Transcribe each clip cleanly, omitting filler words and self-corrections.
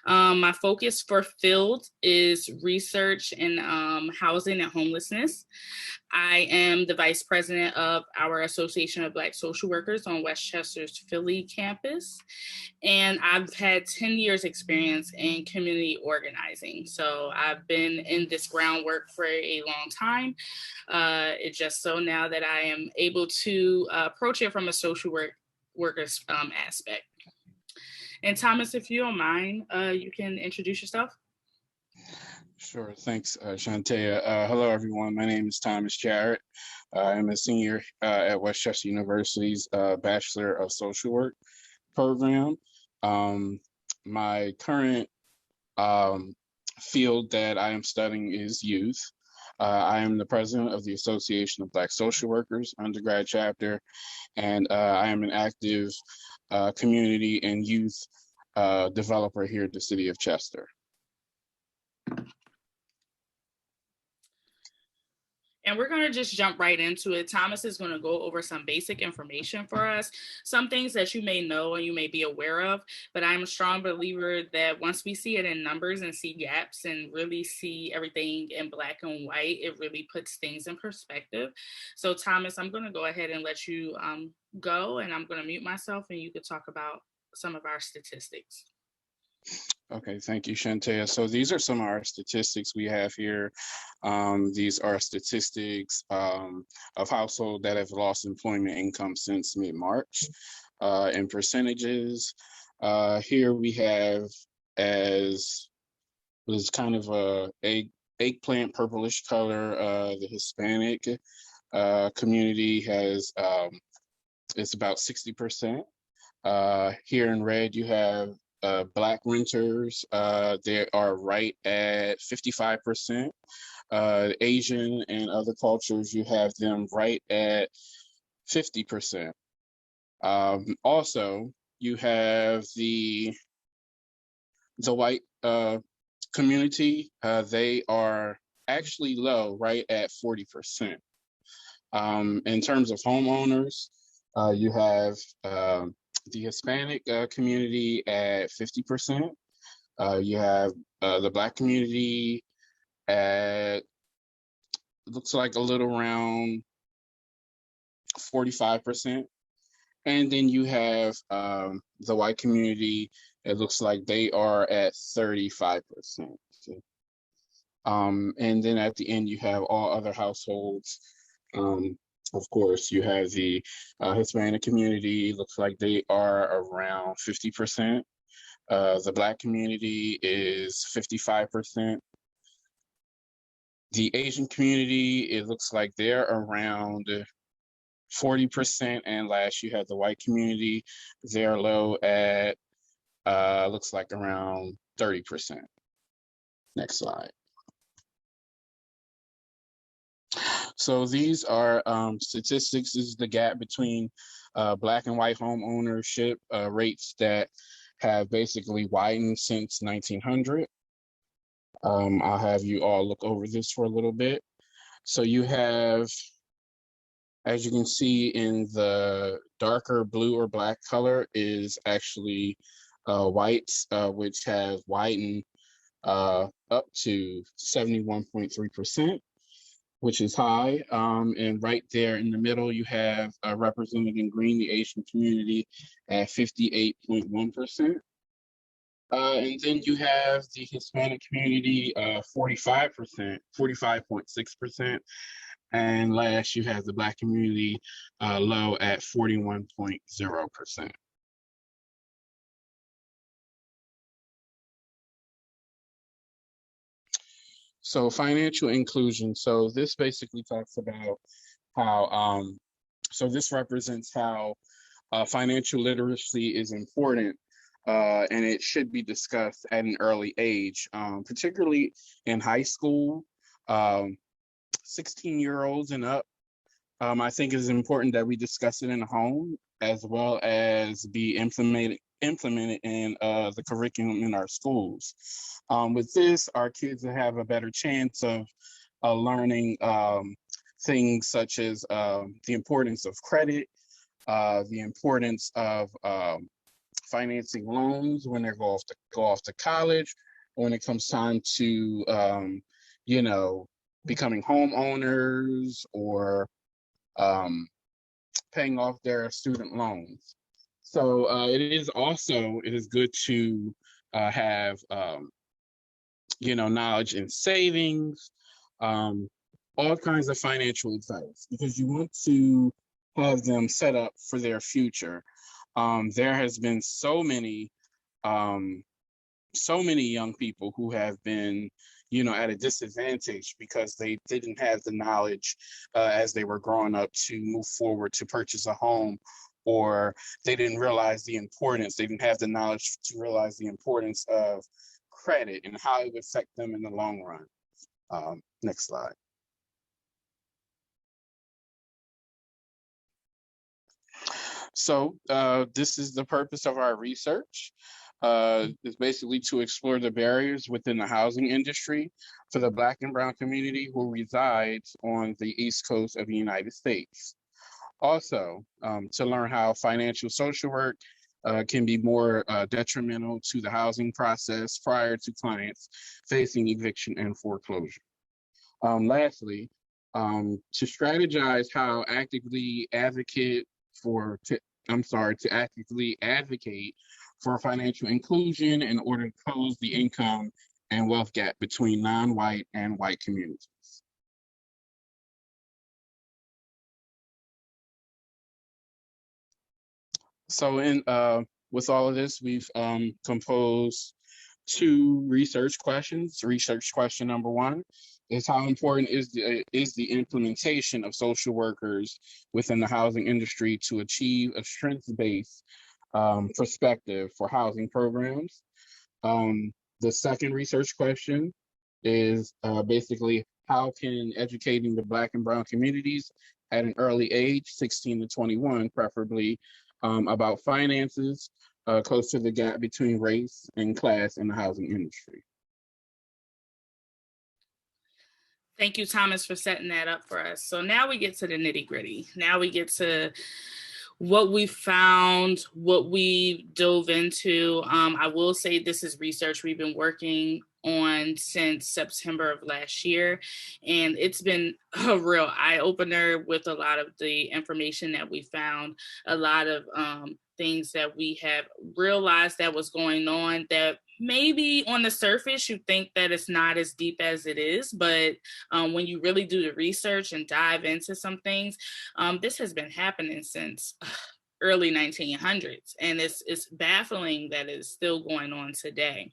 My focus for field is research in housing and homelessness. I am the vice president of our Association of Black Social Workers on Westchester's Philly campus. And I've had 10 years experience in community organizing. So I've been in this groundwork for a long time. It's just so now that I am able to approach it from a worker's aspect. And Thomas, if you don't mind, you can introduce yourself. Sure. Thanks, Shantayah. Hello, everyone. My name is Thomas Jarrett. I'm a senior at Westchester University's Bachelor of Social Work program. My current field that I am studying is youth. I am the president of the Association of Black Social Workers undergrad chapter, and I am an active community and youth developer here at the city of Chester. And we're going to just jump right into it. Thomas is going to go over some basic information for us, some things that you may know and you may be aware of, but I'm a strong believer that once we see it in numbers and see gaps and really see everything in black and white, it really puts things in perspective. So Thomas, I'm going to go ahead and let you go, and I'm going to mute myself and you could talk about some of our statistics. Okay, thank you, Shantayah. So these are some of our statistics we have here. These are statistics of households that have lost employment income since mid-March. In percentages, here we have as was kind of a eggplant purplish color. The Hispanic community has it's about 60%. Here in red, you have Black renters, they are right at 55%. Asian and other cultures, you have them right at 50%. Also, you have the white community, they are actually low, right at 40%. In terms of homeowners, you have the Hispanic community at 50%. You have the Black community at, looks like a little around 45%. And then you have the white community, it looks like they are at 35%. And then at the end, you have all other households. Of course, you have the Hispanic community, looks like they are around 50%. The Black community is 55%. The Asian community, it looks like they're around 40%. And last, you have the white community, they're low at, looks like around 30%. Next slide. So these are statistics. This is the gap between Black and white home ownership rates that have basically widened since 1900. I'll have you all look over this for a little bit. So you have, as you can see in the darker blue or black color is actually whites, which have widened up to 71.3%. Which is high. And right there in the middle, you have represented in green, the Asian community at 58.1%. And then you have the Hispanic community, 45%, 45.6%. And last, you have the Black community low at 41.0%. So financial inclusion. So this basically talks about how, so this represents how financial literacy is important and it should be discussed at an early age, particularly in high school, 16-year-olds and up. I think it's important that we discuss it in the home as well as be implemented in the curriculum in our schools. With this, our kids will have a better chance of learning things such as the importance of credit, the importance of financing loans when they go off to college, when it comes time to you know, becoming homeowners or paying off their student loans. So it is good to have you know, knowledge in savings, um, all kinds of financial advice, because you want to have them set up for their future. There has been um, so many young people who have been, you know, at a disadvantage because they didn't have the knowledge as they were growing up to move forward to purchase a home, or they didn't realize the importance. They didn't have the knowledge to realize the importance of credit and how it would affect them in the long run. Next slide. So this is the purpose of our research. Is basically to explore the barriers within the housing industry for the Black and Brown community who resides on the East Coast of the United States. Also, to learn how financial social work can be more detrimental to the housing process prior to clients facing eviction and foreclosure. Lastly, to strategize how to actively advocate for financial inclusion in order to close the income and wealth gap between non-white and white communities. So with all of this, we've composed two research questions. Research question number one is how important is the implementation of social workers within the housing industry to achieve a strengths-based perspective for housing programs. The second research question is basically how can educating the Black and Brown communities at an early age, 16 to 21 preferably, about finances, close to the gap between race and class in the housing industry. Thank you, Thomas, for setting that up for us. So now we get to the nitty gritty. Now we get to what we found, what we dove into. I will say this is research we've been working on since September of last year, and it's been a real eye-opener with a lot of the information that we found, a lot of things that we have realized that was going on that maybe on the surface you think that it's not as deep as it is, but when you really do the research and dive into some things, this has been happening since early 1900s, and it's baffling that it's still going on today.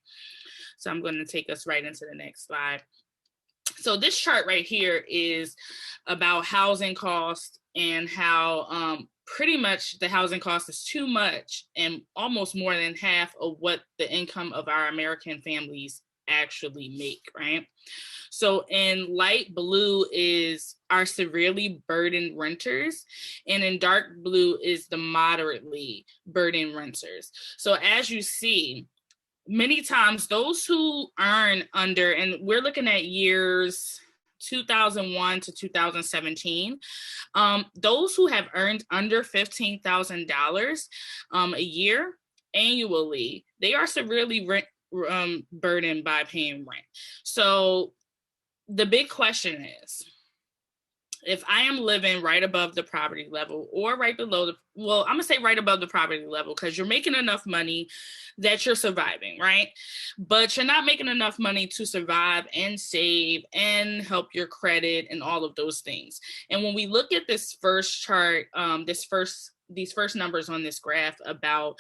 So I'm going to take us right into the next slide. So this chart right here is about housing costs and how pretty much the housing cost is too much and almost more than half of what the income of our American families actually make, right? So in light blue is our severely burdened renters, and in dark blue is the moderately burdened renters. So as you see, many times those who earn under, and we're looking at years 2001 to 2017, those who have earned under $15,000 a year annually, they are severely burdened by paying rent. So the big question is, if I am living right above the poverty level or right below I'm gonna say right above the poverty level, because you're making enough money that you're surviving, right? But you're not making enough money to survive and save and help your credit and all of those things. And when we look at this first chart, these first numbers on this graph about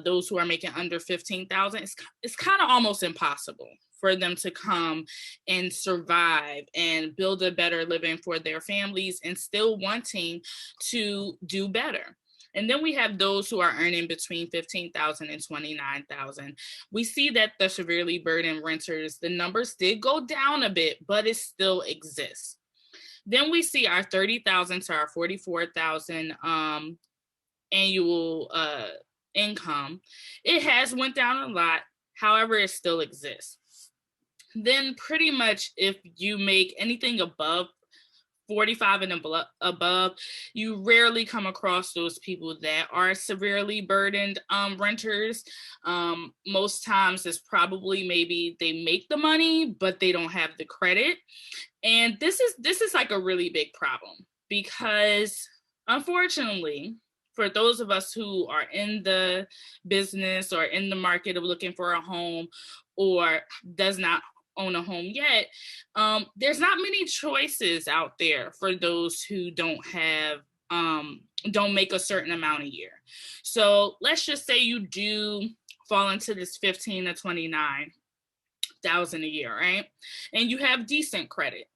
those who are making under 15,000, it's kind of almost impossible for them to come and survive and build a better living for their families and still wanting to do better. And then we have those who are earning between 15,000 and 29,000. We see that the severely burdened renters, the numbers did go down a bit, but it still exists. Then we see our 30,000 to our 44,000 annual income. It has went down a lot. However, it still exists. Then pretty much if you make anything above 45 and above, you rarely come across those people that are severely burdened renters. Most times it's probably maybe they make the money, but they don't have the credit. And this is like a really big problem because unfortunately, for those of us who are in the business or in the market of looking for a home or does not own a home yet, there's not many choices out there for those who don't make a certain amount a year. So let's just say you do fall into this 15 to 29,000 a year, right? And you have decent credit.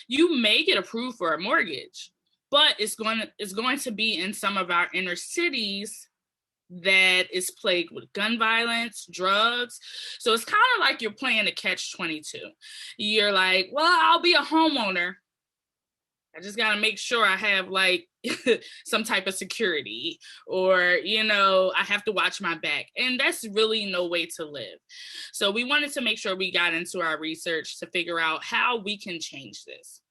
You may get approved for a mortgage, but it's going to be in some of our inner cities that is plagued with gun violence, drugs. So it's kind of like you're playing a catch-22. You're like, well, I'll be a homeowner. I just got to make sure I have like some type of security, or, I have to watch my back. And that's really no way to live. So we wanted to make sure we got into our research to figure out how we can change this.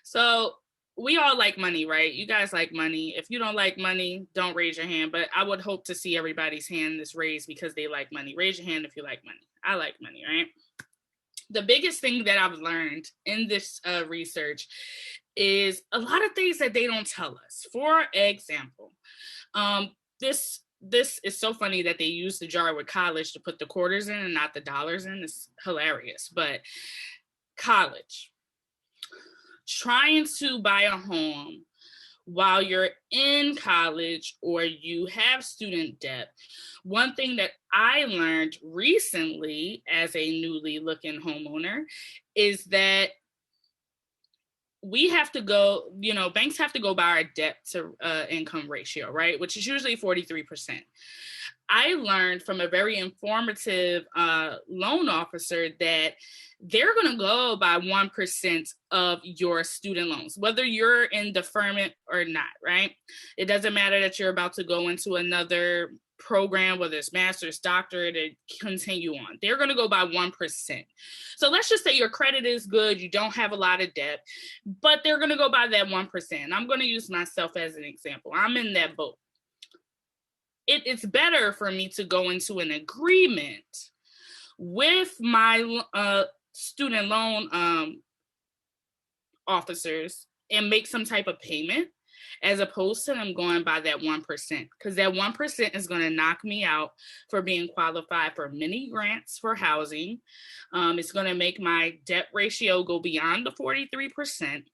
So we all like money, right? You guys like money. If you don't like money, don't raise your hand. But I would hope to see everybody's hand is raised because they like money. Raise your hand if you like money. I like money, right? The biggest thing that I've learned in this research is a lot of things that they don't tell us. For example, this is so funny that they use the Jarrett College to put the quarters in and not the dollars in. It's hilarious. But college, trying to buy a home while you're in college or you have student debt. One thing that I learned recently as a newly looking homeowner is that we have to go, banks have to go by our debt to income ratio, right? Which is usually 43%. I learned from a very informative loan officer that they're going to go by 1% of your student loans, whether you're in deferment or not, right? It doesn't matter that you're about to go into another program, whether it's master's, doctorate, and continue on. They're going to go by 1%. So let's just say your credit is good, you don't have a lot of debt, but they're going to go by that 1%. I'm going to use myself as an example. I'm in that boat. It's better for me to go into an agreement with my student loan officers and make some type of payment as opposed to them going by that 1%, because that 1% is going to knock me out for being qualified for many grants for housing. It's going to make my debt ratio go beyond the 43%,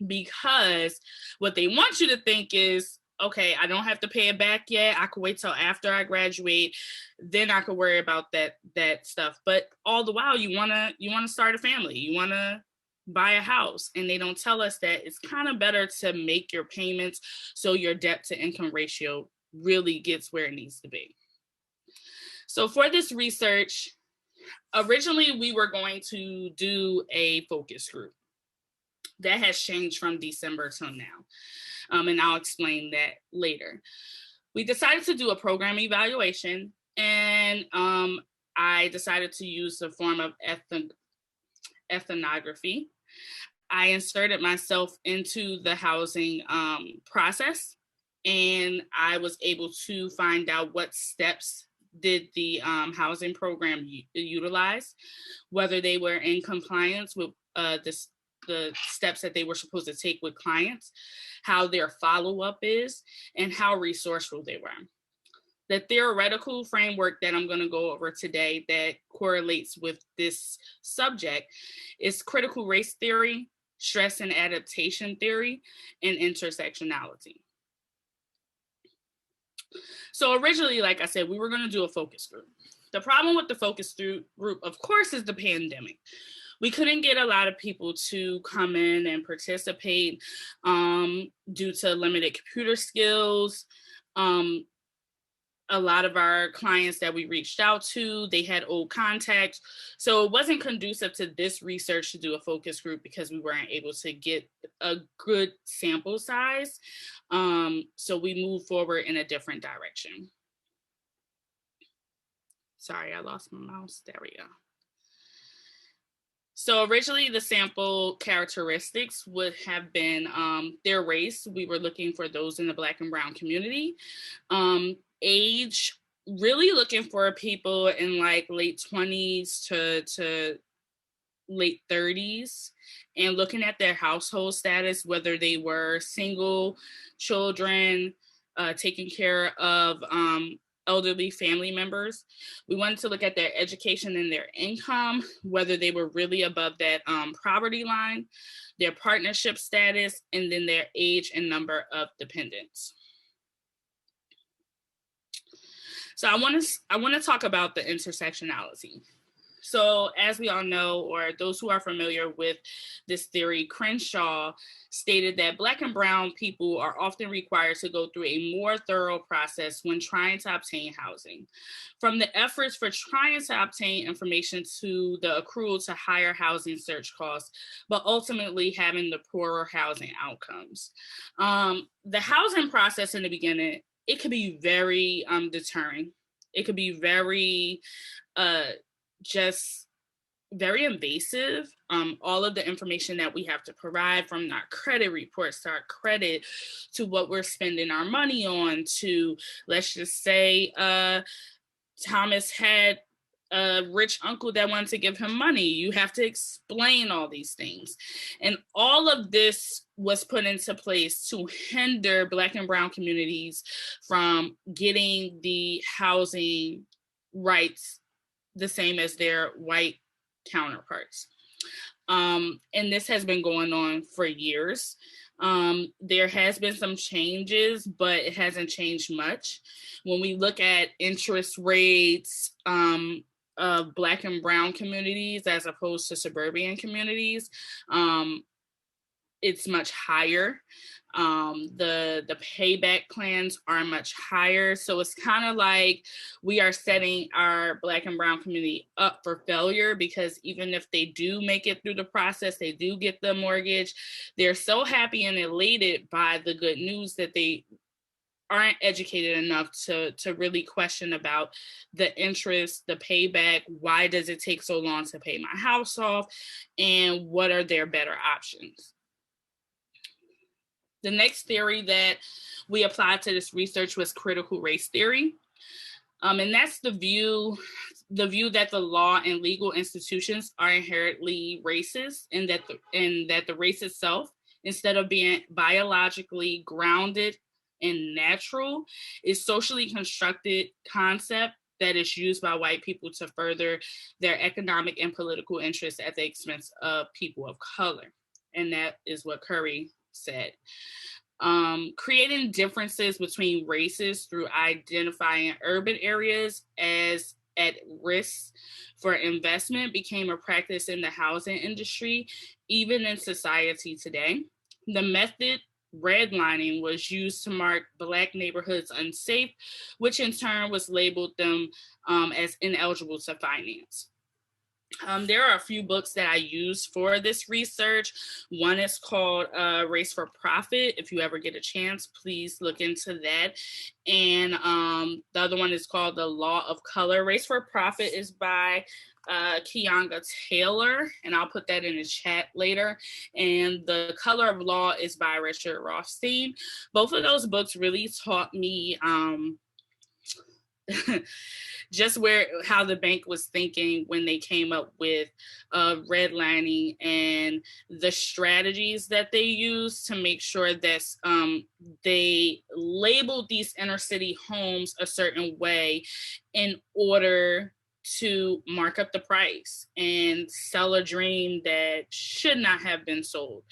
because what they want you to think is, okay, I don't have to pay it back yet. I could wait till after I graduate. Then I could worry about that stuff. But all the while, you wanna start a family. You wanna buy a house. And they don't tell us that it's kind of better to make your payments so your debt to income ratio really gets where it needs to be. So for this research, originally we were going to do a focus group. That has changed from December till now. And I'll explain that later. We decided to do a program evaluation, and I decided to use the form of ethnography. I inserted myself into the housing process, and I was able to find out what steps did the housing program utilize, whether they were in compliance with the steps that they were supposed to take with clients, how their follow-up is, and how resourceful they were. The theoretical framework that I'm going to go over today that correlates with this subject is critical race theory, stress and adaptation theory, and intersectionality. So originally, like I said, we were going to do a focus group. The problem with the focus group, of course, is the pandemic. We couldn't get a lot of people to come in and participate due to limited computer skills. A lot of our clients that we reached out to, they had old contacts. So it wasn't conducive to this research to do a focus group because we weren't able to get a good sample size. So we moved forward in a different direction. Sorry, I lost my mouse. There we go. So originally the sample characteristics would have been their race. We were looking for those in the Black and brown community. Age, really looking for people in like late 20s to late 30s, and looking at their household status, whether they were single, children, taking care of elderly family members. We wanted to look at their education and their income, whether they were really above that poverty line, their partnership status, and then their age and number of dependents. So I want to talk about the intersectionality. So as we all know, or those who are familiar with this theory, Crenshaw stated that Black and brown people are often required to go through a more thorough process when trying to obtain housing. From the efforts for trying to obtain information to the accrual to higher housing search costs, but ultimately having the poorer housing outcomes. The housing process in the beginning, it could be very deterring. It could be very just very invasive. All of the information that we have to provide, from our credit reports to our credit, to what we're spending our money on, to, let's just say, Thomas had a rich uncle that wanted to give him money. You have to explain all these things. And all of this was put into place to hinder Black and brown communities from getting the housing rights the same as their white counterparts. And this has been going on for years. There has been some changes, but it hasn't changed much. When we look at interest rates of Black and brown communities as opposed to suburban communities, it's much higher. The payback plans are much higher. So it's kind of like we are setting our Black and brown community up for failure, because even if they do make it through the process, they do get the mortgage, they're so happy and elated by the good news that they aren't educated enough to really question about the interest, the payback, why does it take so long to pay my house off, and what are their better options. The next theory that we applied to this research was critical race theory. And that's the view that the law and legal institutions are inherently racist, and that the race itself, instead of being biologically grounded and natural, is socially constructed concept that is used by white people to further their economic and political interests at the expense of people of color. And that is what Curry said. Creating differences between races through identifying urban areas as at risk for investment became a practice in the housing industry, even in society today. The method, redlining, was used to mark Black neighborhoods unsafe, which in turn was labeled them as ineligible to finance. There are a few books that I use for this research. One is called Race for Profit. If you ever get a chance, please look into that. And the other one is called The Law of Color. Race for Profit is by Keonga Taylor, and I'll put that in the chat later. And The Color of Law is by Richard Rothstein. Both of those books really taught me just how the bank was thinking when they came up with redlining and the strategies that they used to make sure that they labeled these inner city homes a certain way in order to mark up the price and sell a dream that should not have been sold.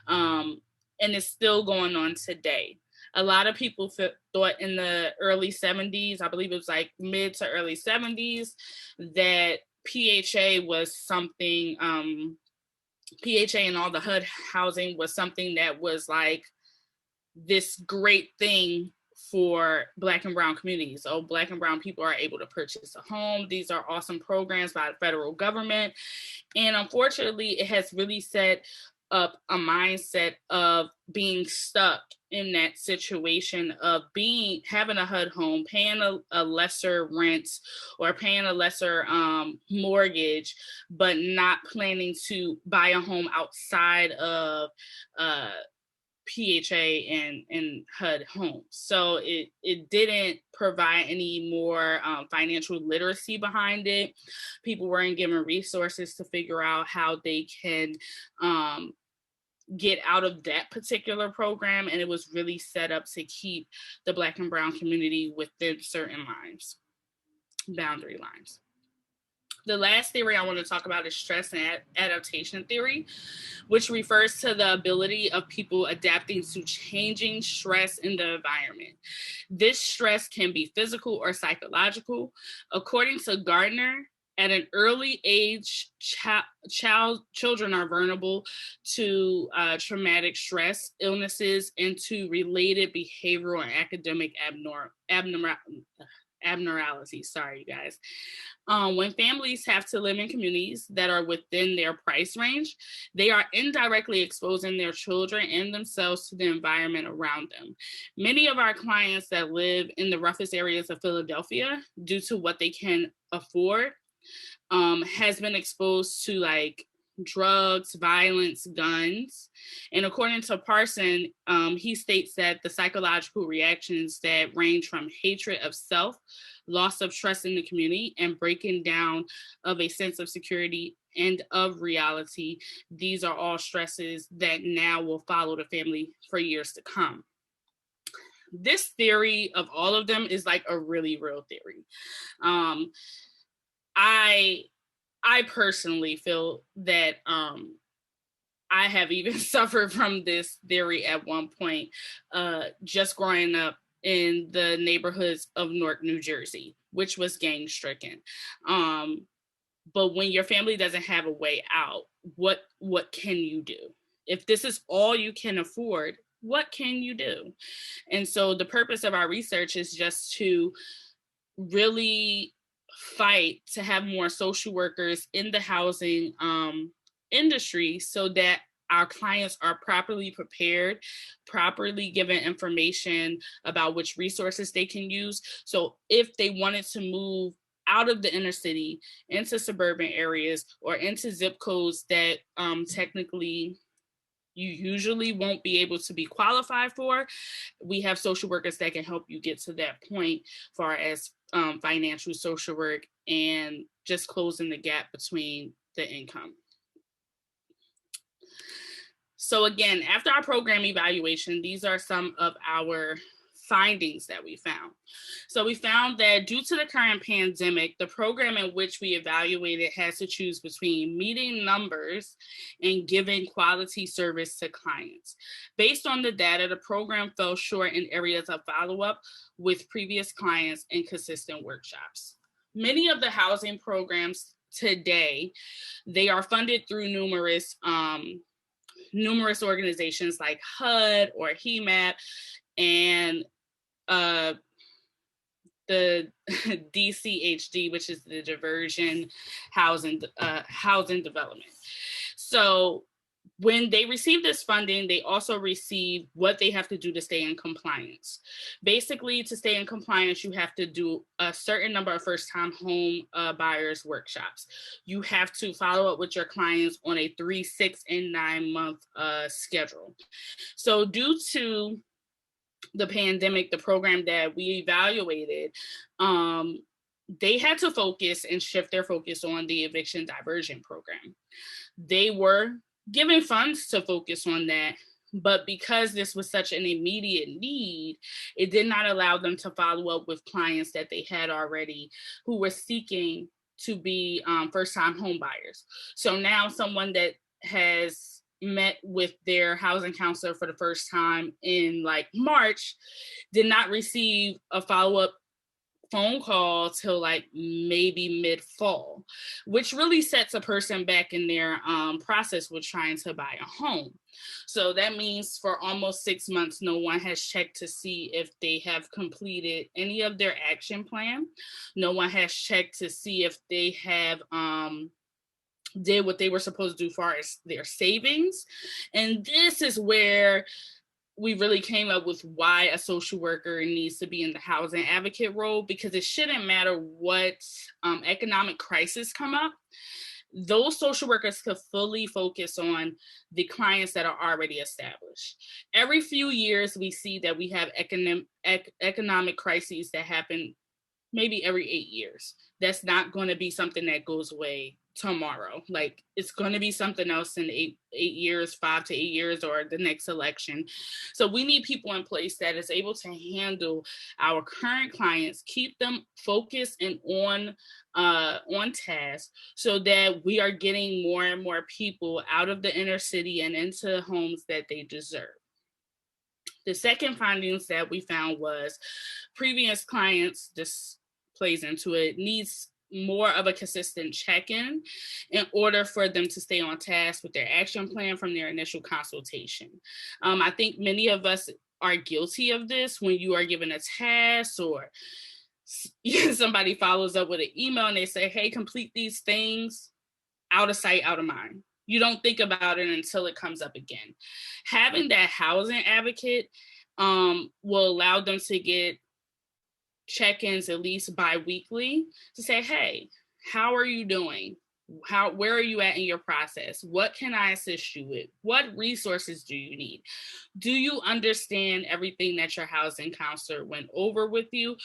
And it's still going on today. A lot of people thought in the early 70s, I believe it was like mid to early 70s, that PHA was something, PHA and all the HUD housing was something that was like this great thing for Black and brown communities. So Black and brown people are able to purchase a home. These are awesome programs by the federal government. And unfortunately, it has really set up a mindset of being stuck in that situation of having a HUD home, paying a lesser rent or paying a lesser mortgage, but not planning to buy a home outside of PHA and HUD homes. So it didn't provide any more financial literacy behind it. People weren't given resources to figure out how they can get out of that particular program. And it was really set up to keep the Black and Brown community within certain boundary lines. The last theory I want to talk about is stress and adaptation theory, which refers to the ability of people adapting to changing stress in the environment. This stress can be physical or psychological. According to Gardner, at an early age, children are vulnerable to traumatic stress, illnesses, and to related behavioral and academic abnormalities. Sorry, you guys. When families have to live in communities that are within their price range, they are indirectly exposing their children and themselves to the environment around them. Many of our clients that live in the roughest areas of Philadelphia, due to what they can afford, has been exposed to like drugs, violence, guns. And according to Parson, he states that the psychological reactions that range from hatred of self, loss of trust in the community, and breaking down of a sense of security and of reality, these are all stresses that now will follow the family for years to come. This theory of all of them is like a really real theory. I personally feel that I have even suffered from this theory at one point, just growing up in the neighborhoods of Newark, New Jersey, which was gang stricken. But when your family doesn't have a way out, what can you do? If this is all you can afford, what can you do? And so the purpose of our research is just to really fight to have more social workers in the housing industry so that our clients are properly prepared, properly given information about which resources they can use. So if they wanted to move out of the inner city into suburban areas or into zip codes that technically you usually won't be able to be qualified for, we have social workers that can help you get to that point far as financial social work and just closing the gap between the income. So again, after our program evaluation, these are some of our findings that we found. So we found that due to the current pandemic, the program in which we evaluated has to choose between meeting numbers and giving quality service to clients. Based on the data, the program fell short in areas of follow-up with previous clients and consistent workshops. Many of the housing programs today, they are funded through numerous organizations like HUD or HEMAP and the DCHD, which is the Diversion Housing Development. So when they receive this funding, they also receive what they have to do to stay in compliance. Basically, to stay in compliance, you have to do a certain number of first-time home buyers workshops. You have to follow up with your clients on a 3, 6, and 9 month schedule. So due to the pandemic, the program that we evaluated, they had to focus and shift their focus on the eviction diversion program. They were given funds to focus on that, but because this was such an immediate need, it did not allow them to follow up with clients that they had already who were seeking to be first-time home buyers. So now someone that has met with their housing counselor for the first time in like March did not receive a follow-up phone call till like maybe mid-fall, which really sets a person back in their process with trying to buy a home. So that means for almost 6 months, no one has checked to see if they have completed any of their action plan. No one has checked to see if they have did what they were supposed to do as far as their savings. And this is where we really came up with why a social worker needs to be in the housing advocate role, because it shouldn't matter what economic crisis come up. Those social workers could fully focus on the clients that are already established. Every few years, we see that we have economic crises that happen maybe every 8 years. That's not going to be something that goes away tomorrow. Like, it's going to be something else in 8 years, 5 to 8 years, or the next election. So we need people in place that is able to handle our current clients, keep them focused and on task, so that we are getting more and more people out of the inner city and into homes that they deserve. The second findings that we found was previous clients, this plays into it, needs more of a consistent check-in in order for them to stay on task with their action plan from their initial consultation. I think many of us are guilty of this. When you are given a task, or somebody follows up with an email and they say, hey, complete these things, out of sight, out of mind. You don't think about it until it comes up again. Having that housing advocate will allow them to get check-ins at least bi-weekly to say, hey, how are you doing? Where are you at in your process? What can I assist you with? What resources do you need? Do you understand everything that your housing counselor went over with you?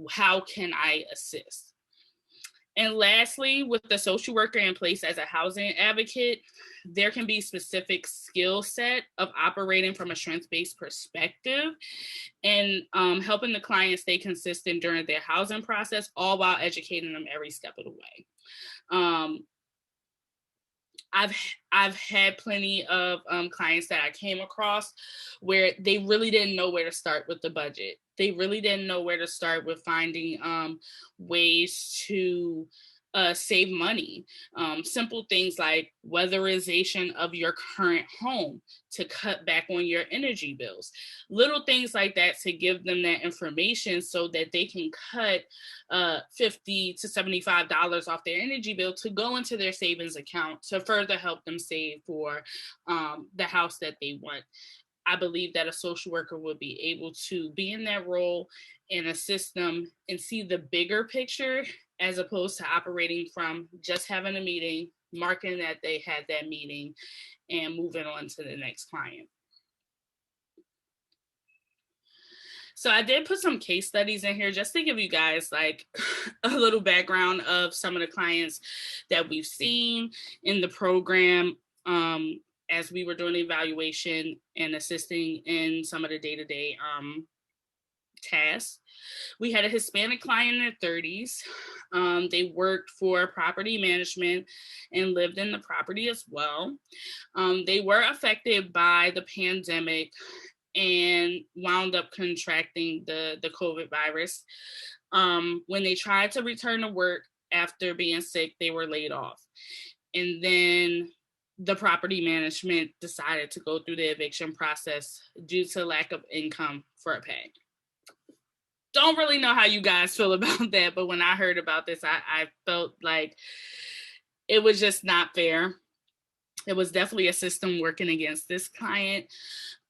How can I assist? And lastly, with the social worker in place as a housing advocate, there can be specific skill set of operating from a strengths-based perspective and helping the client stay consistent during their housing process, all while educating them every step of the way. I've had plenty of clients that I came across where they really didn't know where to start with the budget. They really didn't know where to start with finding ways to save money. Simple things like weatherization of your current home to cut back on your energy bills. Little things like that to give them that information so that they can cut $50 to $75 off their energy bill to go into their savings account to further help them save for the house that they want. I believe that a social worker would be able to be in that role and assist them and see the bigger picture, as opposed to operating from just having a meeting, marking that they had that meeting, and moving on to the next client. So I did put some case studies in here just to give you guys like a little background of some of the clients that we've seen in the program as we were doing the evaluation and assisting in some of the day-to-day tasks. We had a Hispanic client in their 30s. They worked for property management and lived in the property as well. They were affected by the pandemic and wound up contracting the COVID virus. When they tried to return to work after being sick, they were laid off. And then the property management decided to go through the eviction process due to lack of income for a pay. Don't really know how you guys feel about that, but when I heard about this, I felt like it was just not fair. It was definitely a system working against this client.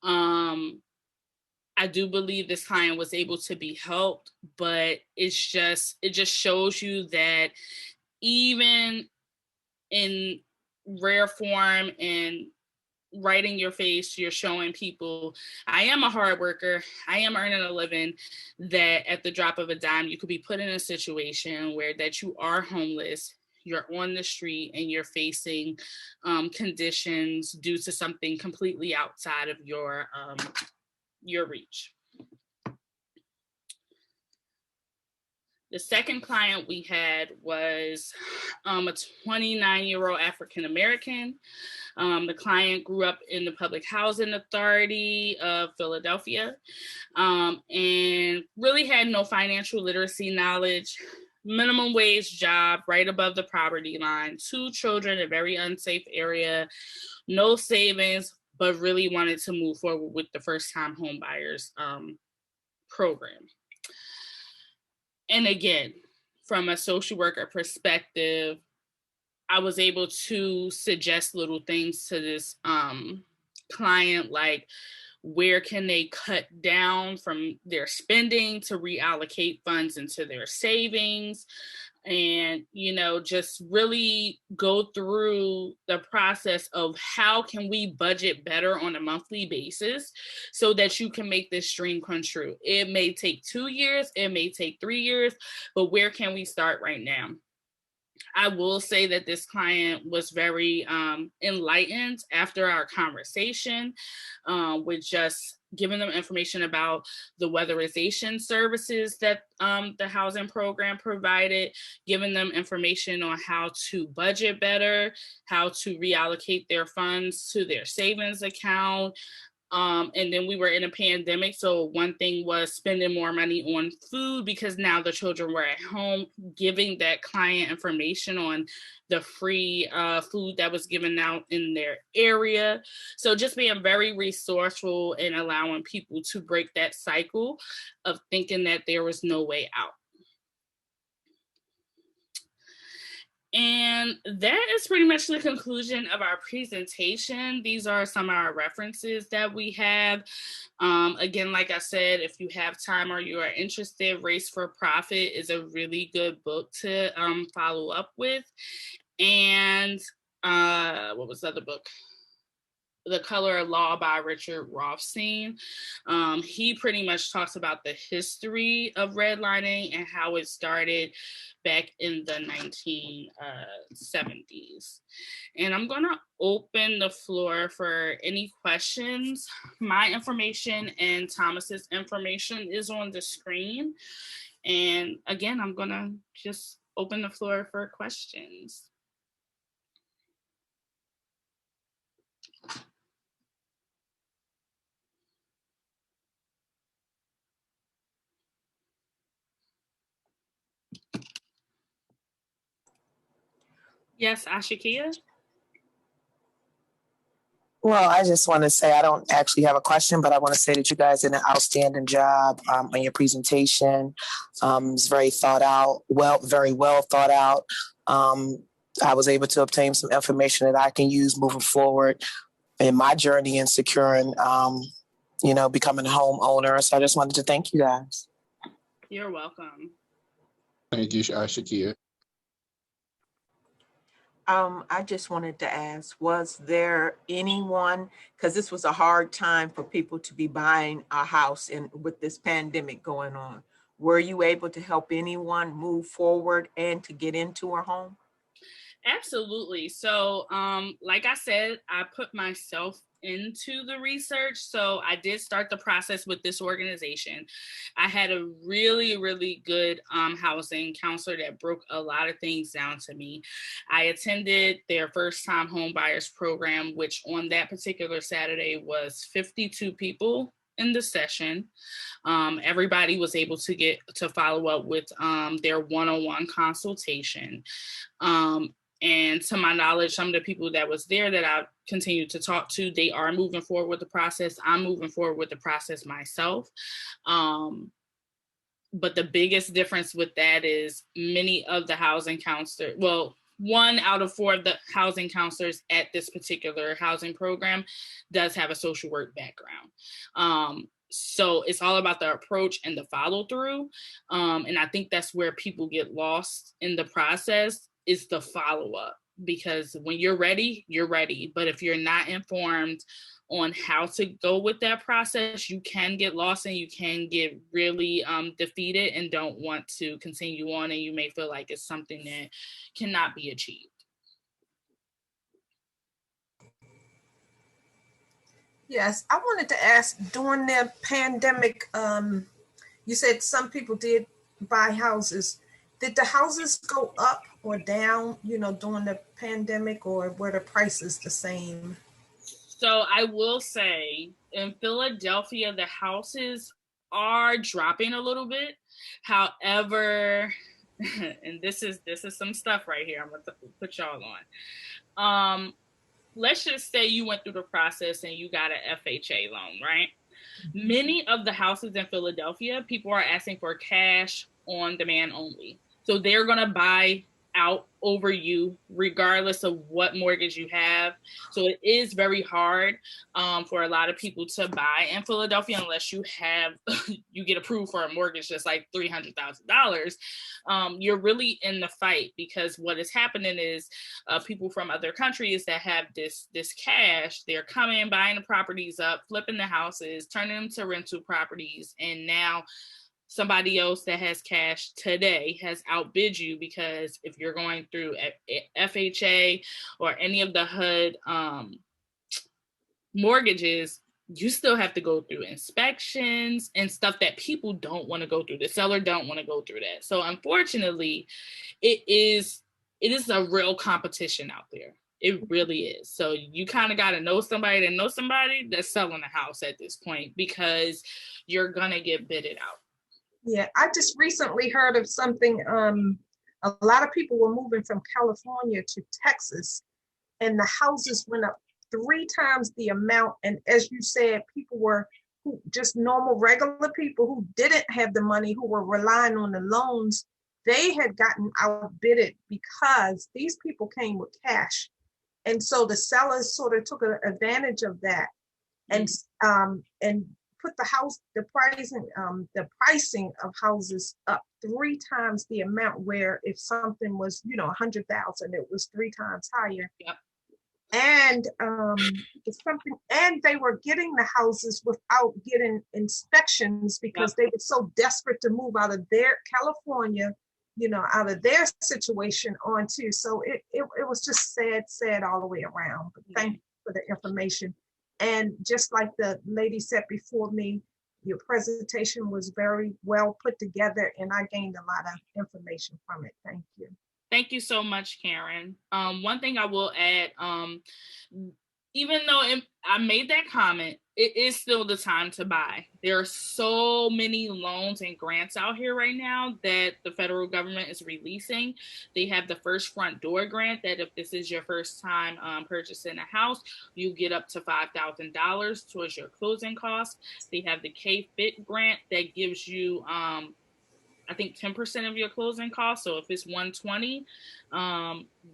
I do believe this client was able to be helped, but it just shows you that even in rare form and right in your face, you're showing people, I am a hard worker, I am earning a living, that at the drop of a dime, you could be put in a situation where that you are homeless, you're on the street, and you're facing conditions due to something completely outside of your reach. The second client we had was a 29-year-old African-American. The client grew up in the Public Housing Authority of Philadelphia and really had no financial literacy knowledge, minimum wage job right above the poverty line, 2 children, a very unsafe area, no savings, but really wanted to move forward with the first-time home buyers program. And again, from a social worker perspective, I was able to suggest little things to this client, like where can they cut down from their spending to reallocate funds into their savings, and just really go through the process of how can we budget better on a monthly basis so that you can make this dream come true. It may take 2 years, it may take 3 years, but where can we start right now? I will say that this client was very enlightened after our conversation, with just giving them information about the weatherization services that the housing program provided, giving them information on how to budget better, how to reallocate their funds to their savings account. And then we were in a pandemic. So one thing was spending more money on food because now the children were at home, giving that client information on the free food that was given out in their area. So just being very resourceful and allowing people to break that cycle of thinking that there was no way out. And that is pretty much the conclusion of our presentation. These are some of our references that we have. Again, like I said, if you have time or you are interested, Race for Profit is a really good book to follow up with. And what was the other book? The Color of Law by Richard Rothstein. He pretty much talks about the history of redlining and how it started back in the 1970s. And I'm going to open the floor for any questions. My information and Thomas's information is on the screen. And again, I'm going to just open the floor for questions. Yes, Ashakia? Well, I just want to say I don't actually have a question, but I want to say that you guys did an outstanding job on your presentation. It's very thought out, very well thought out. I was able to obtain some information that I can use moving forward in my journey in securing, becoming a homeowner. So I just wanted to thank you guys. You're welcome. Thank you, Shakia. I just wanted to ask, was there anyone, because this was a hard time for people to be buying a house with this pandemic going on, were you able to help anyone move forward and to get into a home? Absolutely. So, like I said, I put myself into the research. So I did start the process with this organization. I had a really, really good housing counselor that broke a lot of things down to me. I attended their first time home buyers program, which on that particular Saturday was 52 people in the session. Everybody was able to get to follow up with their one-on-one consultation. And to my knowledge, some of the people that was there that I continued to talk to, they are moving forward with the process. I'm moving forward with the process myself. But the biggest difference with that is many of the housing counselors, well, 1 out of 4 of the housing counselors at this particular housing program does have a social work background. So it's all about the approach and the follow through. And I think that's where people get lost in the process, is the follow-up, because when you're ready, you're ready. But if you're not informed on how to go with that process, you can get lost and you can get really defeated and don't want to continue on, and you may feel like it's something that cannot be achieved. Yes, I wanted to ask, during the pandemic, you said some people did buy houses. Did the houses go up or down, during the pandemic, or were the prices the same? So I will say in Philadelphia, the houses are dropping a little bit. However, and this is some stuff right here I'm going to put y'all on. Let's just say you went through the process and you got an FHA loan, right? Many of the houses in Philadelphia, people are asking for cash on demand only. So they're going to buy out over you, regardless of what mortgage you have. So it is very hard for a lot of people to buy in Philadelphia unless you have, you get approved for a mortgage that's like $300,000. You're really in the fight, because what is happening is people from other countries that have this cash, they're coming, buying the properties up, flipping the houses, turning them to rental properties, and now somebody else that has cash today has outbid you, because if you're going through FHA or any of the HUD mortgages, you still have to go through inspections and stuff that people don't want to go through. The seller don't want to go through that. So unfortunately, it is a real competition out there. It really is. So you kind of got to know somebody that's selling a house at this point, because you're going to get bidded out. Yeah, I just recently heard of something. A lot of people were moving from California to Texas, and the houses went up 3 times the amount. And as you said, people were just normal, regular people who didn't have the money, who were relying on the loans. They had gotten outbidded because these people came with cash. And so the sellers sort of took advantage of that and put the pricing of houses up 3 times the amount, where if something was, 100,000, it was 3 times higher. Yep. And and they were getting the houses without getting inspections, because they were so desperate to move out of their California, out of their situation onto. So it was just sad all the way around. But thank you for the information. And just like the lady said before me, your presentation was very well put together, and I gained a lot of information from it. Thank you. Thank you so much, Karen. One thing I will add, even though I made that comment, it is still the time to buy. There are so many loans and grants out here right now that the federal government is releasing. They have the first front door grant that if this is your first time purchasing a house, you get up to $5,000 towards your closing costs. They have the K-Fit grant that gives you I think 10% of your closing costs. So if it's $120,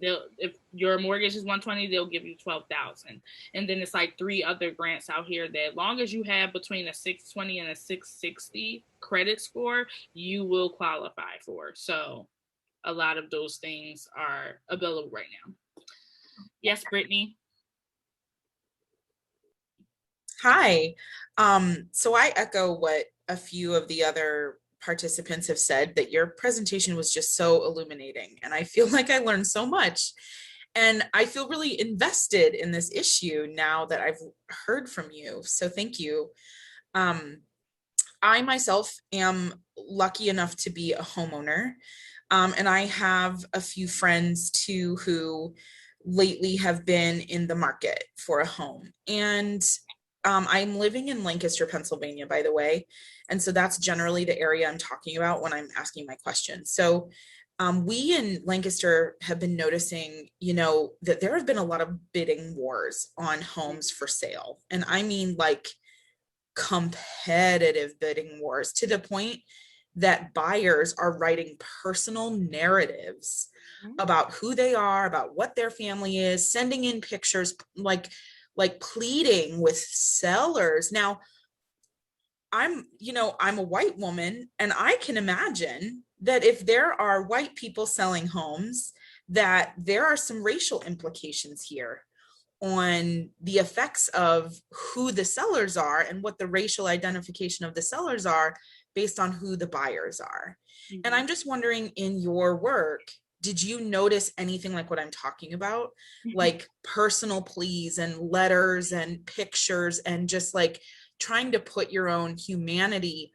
if your mortgage is $120, they'll give you $12,000. And then it's like 3 other grants out here that, as long as you have between a 620 and a 660 credit score, you will qualify for. So a lot of those things are available right now. Yes, Brittany. Hi. So I echo what a few of the other participants have said, that your presentation was just so illuminating, and I feel like I learned so much, and I feel really invested in this issue now that I've heard from you. So thank you. I myself am lucky enough to be a homeowner, and I have a few friends too who lately have been in the market for a home. And I'm living in Lancaster, Pennsylvania, by the way. And so that's generally the area I'm talking about when I'm asking my question. So we in Lancaster have been noticing, that there have been a lot of bidding wars on homes for sale. And I mean like competitive bidding wars, to the point that buyers are writing personal narratives about who they are, about what their family is, sending in pictures, like pleading with sellers. Now, I'm a white woman, and I can imagine that if there are white people selling homes, that there are some racial implications here on the effects of who the sellers are and what the racial identification of the sellers are based on who the buyers are. Mm-hmm. And I'm just wondering, in your work, did you notice anything like what I'm talking about? Like personal pleas and letters and pictures, and just like trying to put your own humanity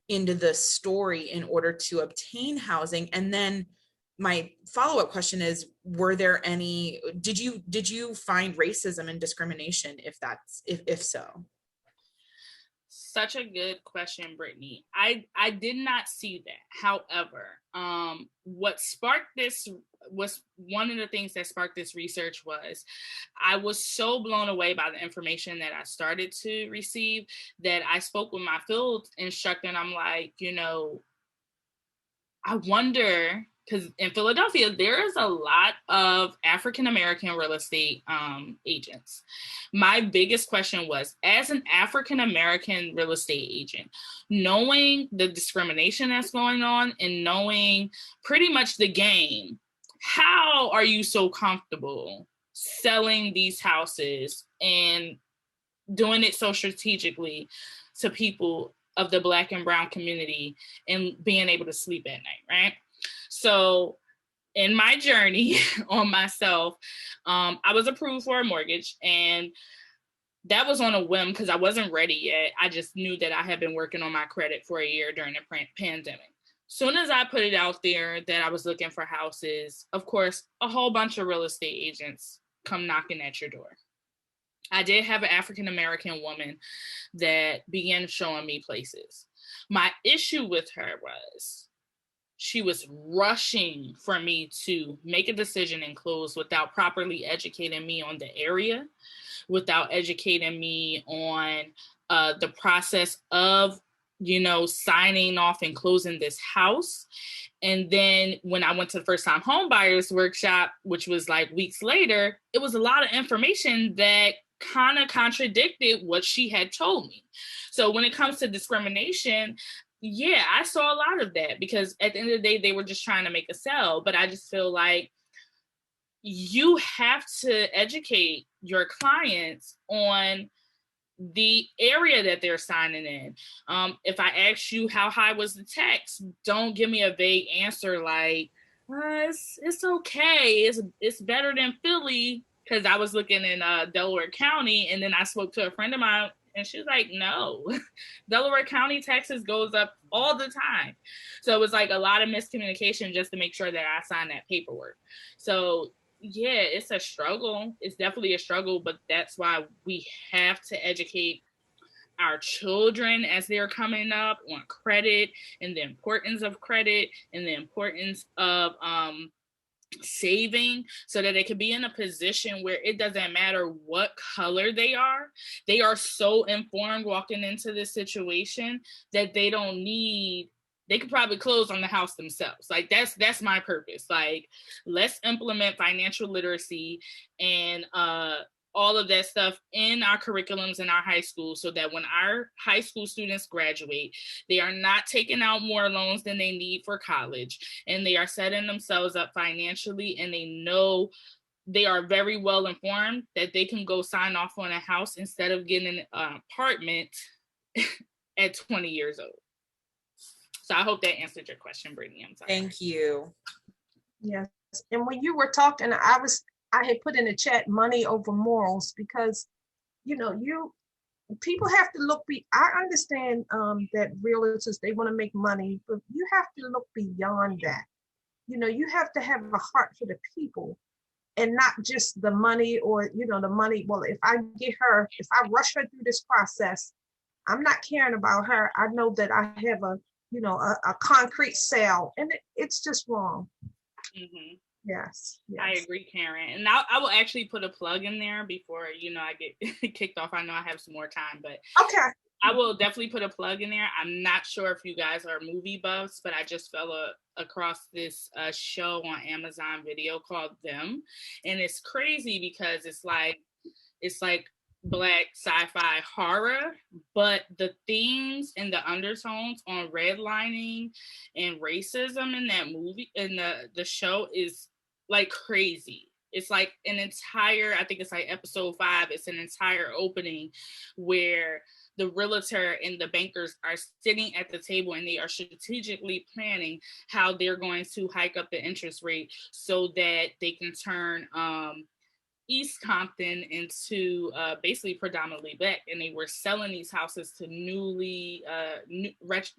into the story in order to obtain housing? And then my follow-up question is, did you find racism and discrimination, if so? Such a good question, Brittany. I did not see that. However, what sparked this was one of the things that sparked this research was I was so blown away by the information that I started to receive that I spoke with my field instructor, and I'm like, I wonder because in Philadelphia, there is a lot of African-American real estate agents. My biggest question was, as an African-American real estate agent, knowing the discrimination that's going on and knowing pretty much the game, how are you so comfortable selling these houses and doing it so strategically to people of the Black and brown community and being able to sleep at night, right? So in my journey on myself, I was approved for a mortgage, and that was on a whim because I wasn't ready yet. I just knew that I had been working on my credit for a year during the pandemic. Soon as I put it out there that I was looking for houses, of course, a whole bunch of real estate agents come knocking at your door. I did have an African-American woman that began showing me places. My issue with her was she was rushing for me to make a decision and close without properly educating me on the area, without educating me on the process of, signing off and closing this house. And then when I went to the first time home buyers workshop, which was like weeks later, it was a lot of information that kind of contradicted what she had told me. So when it comes to discrimination, yeah, I saw a lot of that because at the end of the day, they were just trying to make a sale. But I just feel like you have to educate your clients on the area that they're signing in. If I ask you how high was the tax, don't give me a vague answer like, it's okay. It's better than Philly, because I was looking in Delaware County, and then I spoke to a friend of mine, and she was like, no, Delaware County taxes goes up all the time. So it was like a lot of miscommunication just to make sure that I signed that paperwork. So yeah, it's a struggle. It's definitely a struggle, but that's why we have to educate our children as they're coming up on credit and the importance of credit and the importance of saving, so that they could be in a position where it doesn't matter what color they are so informed walking into this situation that they could probably close on the house themselves. Like that's my purpose. Like, let's implement financial literacy and all of that stuff in our curriculums in our high school, so that when our high school students graduate, they are not taking out more loans than they need for college, and they are setting themselves up financially, and they know they are very well informed that they can go sign off on a house instead of getting an apartment at 20 years old. So I hope that answered your question, Brittany. I'm sorry. Thank you. Yes. And when you were talking, I had put in the chat money over morals, because people have to look I understand that realtors, they want to make money, but you have to look beyond that. You have to have a heart for the people and not just the money, or the money. Well, if I rush her through this process, I'm not caring about her. I know that I have a concrete sale, and it's just wrong. Mm-hmm. Yes. I agree, Karen. And I will actually put a plug in there before, I get kicked off. I know I have some more time, but okay. I will definitely put a plug in there. I'm not sure if you guys are movie buffs, but I just fell across this show on Amazon Video called Them. And it's crazy because it's like Black sci-fi horror, but the themes and the undertones on redlining and racism in that movie, in the show, is like crazy. It's like an entire, I think it's like episode 5, it's an entire opening where the realtor and the bankers are sitting at the table, and they are strategically planning how they're going to hike up the interest rate so that they can turn East Compton into basically predominantly Black, and they were selling these houses to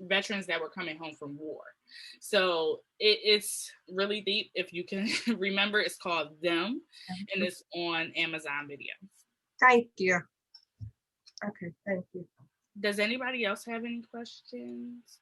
veterans that were coming home from war. So it's really deep. If you can remember, it's called Them, and it's on Amazon Video. Thank you. Okay, thank you. Does anybody else have any questions?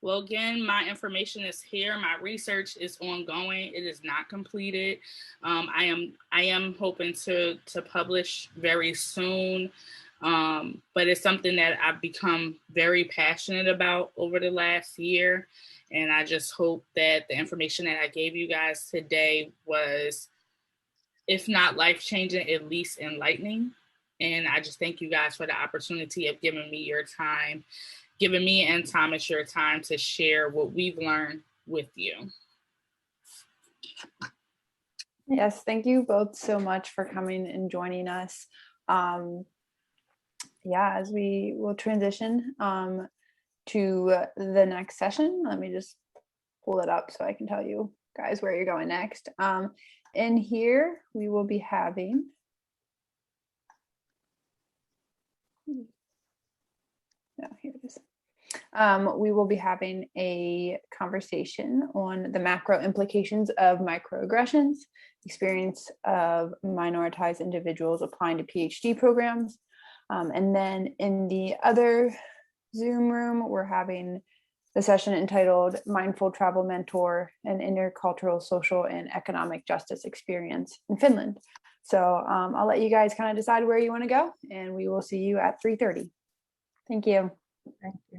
Well, again, my information is here. My research is ongoing. It is not completed. I am hoping to publish very soon, but it's something that I've become very passionate about over the last year. And I just hope that the information that I gave you guys today was, if not life-changing, at least enlightening. And I just thank you guys for the opportunity of giving me your time, giving me and Thomas your time to share what we've learned with you. Yes, thank you both so much for coming and joining us. Yeah, as we will transition to the next session, let me just pull it up so I can tell you guys where you're going next. In here, we will be having here it is. We will be having a conversation on the macro implications of microaggressions, experience of minoritized individuals applying to PhD programs. And then in the other Zoom room, we're having the session entitled Mindful Travel Mentor, an Intercultural Social and Economic Justice Experience in Finland. So I'll let you guys kind of decide where you want to go, and we will see you at 3:30. Thank you. Thank you.